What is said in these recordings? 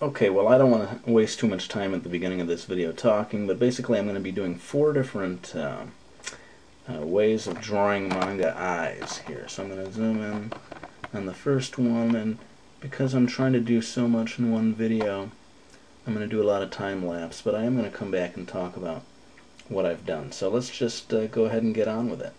Okay, well, I don't want to waste too much time at the beginning of this video talking, but basically I'm going to be doing 4 different ways of drawing manga eyes here. So I'm going to zoom in on the first one, and because I'm trying to do so much in one video, I'm going to do a lot of time lapse, but I am going to come back and talk about what I've done. So let's just go ahead and get on with it.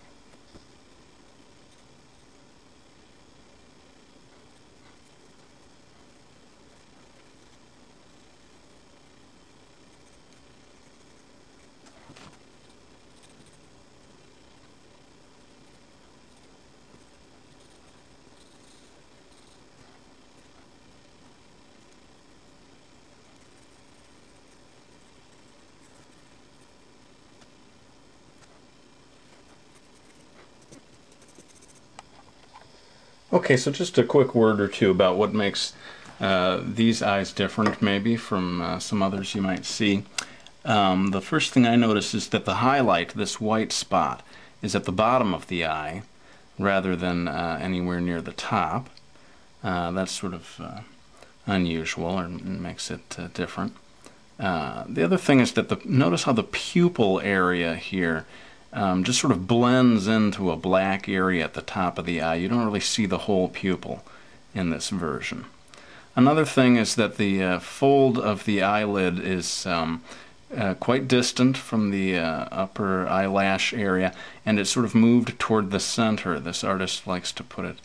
Okay, so just a quick word or two about what makes these eyes different maybe from some others you might see. The first thing I notice is that the highlight, this white spot, is at the bottom of the eye rather than anywhere near the top. That's sort of unusual, or makes it different. The other thing is that notice how the pupil area here just sort of blends into a black area at the top of the eye. You don't really see the whole pupil in this version. Another thing is that the fold of the eyelid is quite distant from the upper eyelash area, and it's sort of moved toward the center. This artist likes to put it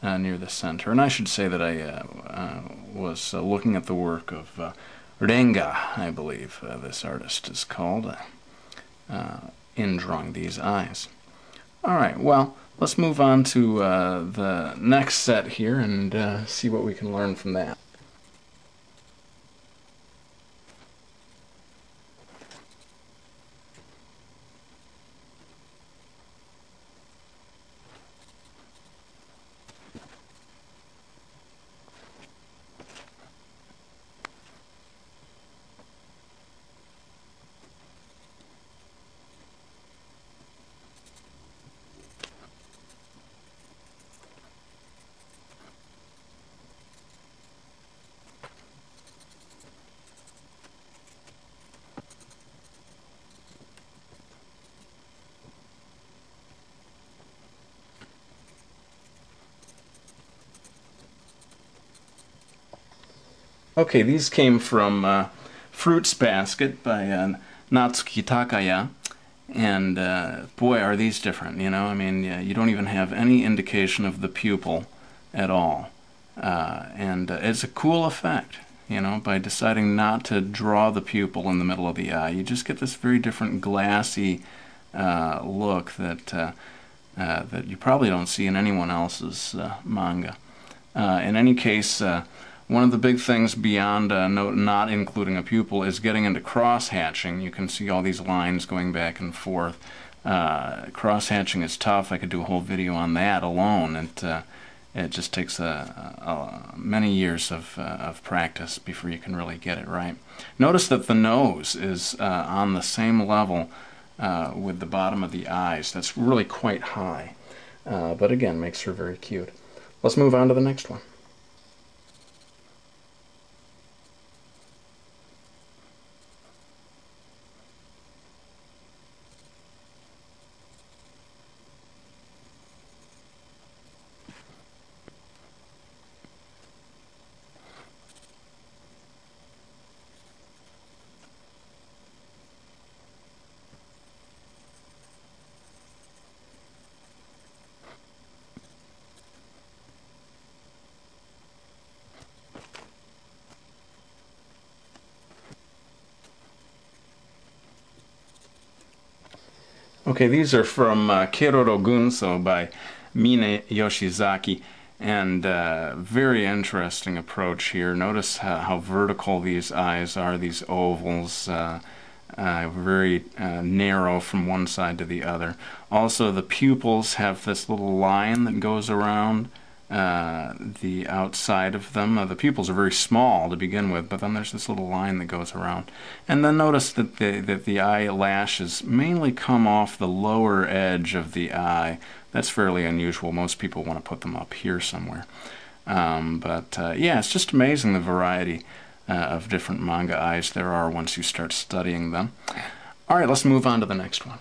near the center. And I should say that I was looking at the work of Manga, I believe this artist is called, in drawing these eyes. Alright, well, let's move on to the next set here and see what we can learn from that. Okay, these came from Fruits Basket by Natsuki Takaya, and boy, are these different, you know? I mean, you don't even have any indication of the pupil at all. And it's a cool effect, you know, by deciding not to draw the pupil in the middle of the eye. You just get this very different glassy look that you probably don't see in anyone else's manga. In any case, one of the big things beyond not including a pupil is getting into cross-hatching. You can see all these lines going back and forth. Cross-hatching is tough. I could do a whole video on that alone. It just takes many years of practice before you can really get it right. Notice that the nose is on the same level with the bottom of the eyes. That's really quite high, but again, makes her very cute. Let's move on to the next one. Okay, these are from Keroro Gunso by Mine Yoshizaki, and very interesting approach here. Notice how vertical these eyes are, these ovals, very narrow from one side to the other. Also, the pupils have this little line that goes around the outside of them. The pupils are very small to begin with, but then there's this little line that goes around. And then notice that the eyelashes mainly come off the lower edge of the eye. That's fairly unusual. Most people want to put them up here somewhere. Yeah, it's just amazing the variety of different manga eyes there are once you start studying them. Alright, let's move on to the next one.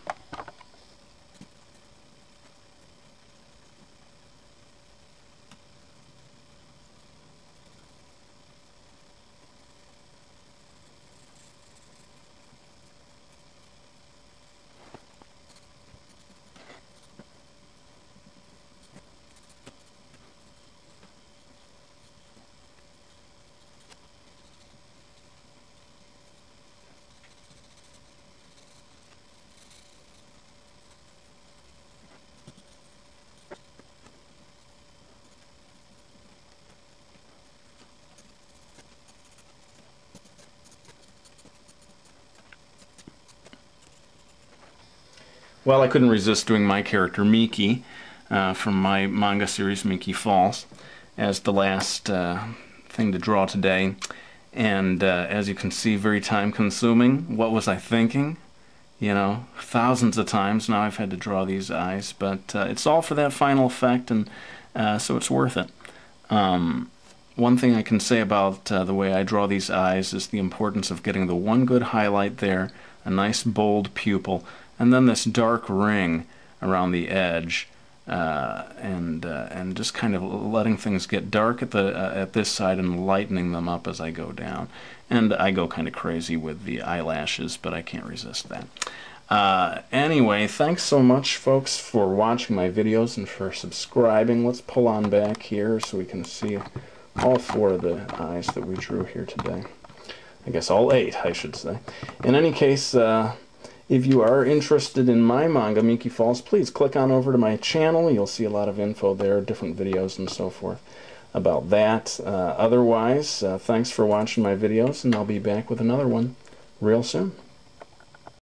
Well, I couldn't resist doing my character Miki from my manga series Miki Falls as the last thing to draw today. And as you can see, very time consuming. What was I thinking? You know, thousands of times now I've had to draw these eyes, but it's all for that final effect, and so it's worth it. One thing I can say about the way I draw these eyes is the importance of getting the one good highlight there, a nice bold pupil, and then this dark ring around the edge, and just kind of letting things get dark at this side and lightening them up as I go down. And I go kind of crazy with the eyelashes, but I can't resist that. Anyway, thanks so much, folks, for watching my videos and for subscribing. Let's pull on back here so we can see all 4 of the eyes that we drew here today. I guess all 8, I should say. In any case, if you are interested in my manga, Miki Falls, please click on over to my channel. You'll see a lot of info there, different videos and so forth about that. Otherwise, thanks for watching my videos, and I'll be back with another one real soon.